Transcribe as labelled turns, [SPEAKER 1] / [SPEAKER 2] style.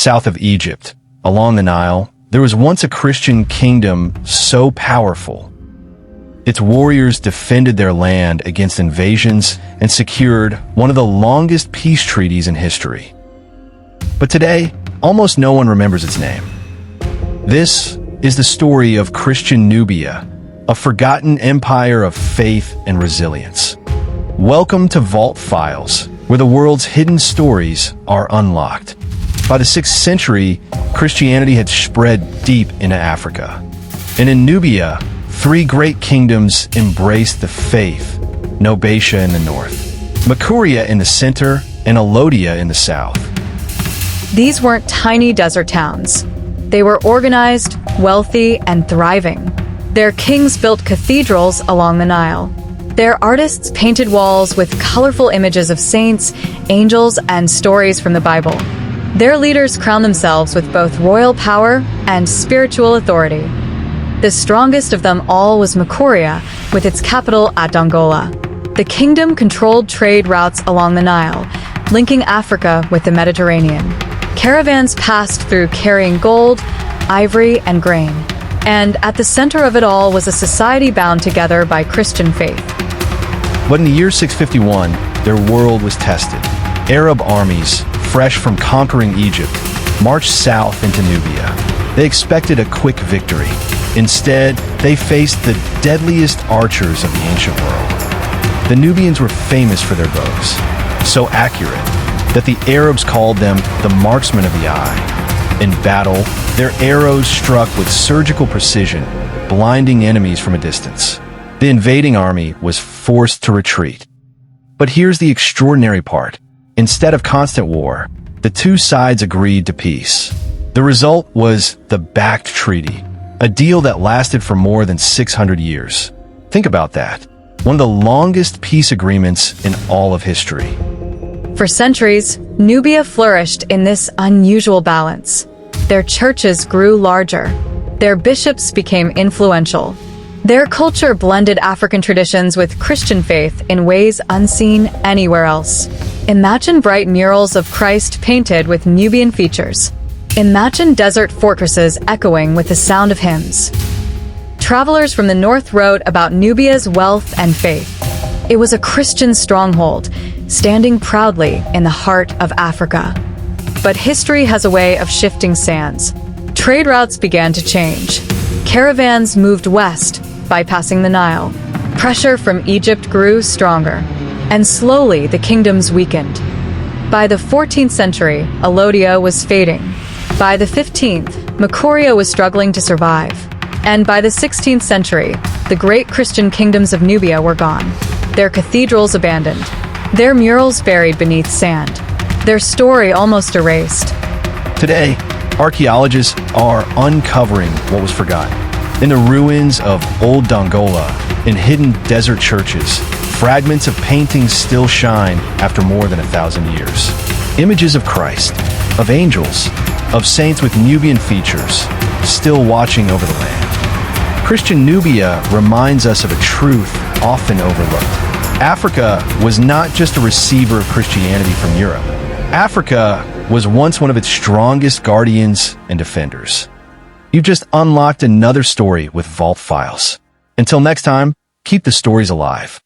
[SPEAKER 1] south of Egypt, along the Nile, there was once a Christian kingdom so powerful. Its warriors defended their land against invasions and secured one of the longest peace treaties in history. But today, almost no one remembers its name. This is the story of Christian Nubia, a forgotten empire of faith and resilience. Welcome to Vault Files, where the world's hidden stories are unlocked. By the 6th century, Christianity had spread deep into Africa. And in Nubia, 3 great kingdoms embraced the faith: Nubia in the north, Makuria in the center, and Alodia in the south.
[SPEAKER 2] These weren't tiny desert towns. They were organized, wealthy, and thriving. Their kings built cathedrals along the Nile. Their artists painted walls with colorful images of saints, angels, and stories from the Bible. Their leaders crowned themselves with both royal power and spiritual authority. The strongest of them all was Makuria, with its capital at Dongola. The kingdom controlled trade routes along the Nile, linking Africa with the Mediterranean. Caravans passed through carrying gold, ivory, and grain. And at the center of it all was a society bound together by Christian faith.
[SPEAKER 1] But in the year 651, their world was tested. Arab armies, fresh from conquering Egypt, marched south into Nubia. They expected a quick victory. Instead, they faced the deadliest archers of the ancient world. The Nubians were famous for their bows, so accurate that the Arabs called them the marksmen of the eye. In battle, their arrows struck with surgical precision, blinding enemies from a distance. The invading army was forced to retreat. But here's the extraordinary part. Instead of constant war, the two sides agreed to peace. The result was the Backed Treaty, a deal that lasted for more than 600 years. Think about that. One of the longest peace agreements in all of history.
[SPEAKER 2] For centuries, Nubia flourished in this unusual balance. Their churches grew larger. Their bishops became influential. Their culture blended African traditions with Christian faith in ways unseen anywhere else. Imagine bright murals of Christ painted with Nubian features. Imagine desert fortresses echoing with the sound of hymns. Travelers from the north wrote about Nubia's wealth and faith. It was a Christian stronghold, standing proudly in the heart of Africa. But history has a way of shifting sands. Trade routes began to change. Caravans moved west, bypassing the Nile. Pressure from Egypt grew stronger, and slowly the kingdoms weakened. By the 14th century, Alodia was fading. By the 15th, Makuria was struggling to survive. And by the 16th century, the great Christian kingdoms of Nubia were gone. Their cathedrals abandoned. Their murals buried beneath sand. Their story almost erased.
[SPEAKER 1] Today, archaeologists are uncovering what was forgotten. In the ruins of old Dongola, in hidden desert churches, fragments of paintings still shine after more than 1,000 years. Images of Christ, of angels, of saints with Nubian features, still watching over the land. Christian Nubia reminds us of a truth often overlooked. Africa was not just a receiver of Christianity from Europe. Africa was once one of its strongest guardians and defenders. You've just unlocked another story with Vault Files. Until next time, keep the stories alive.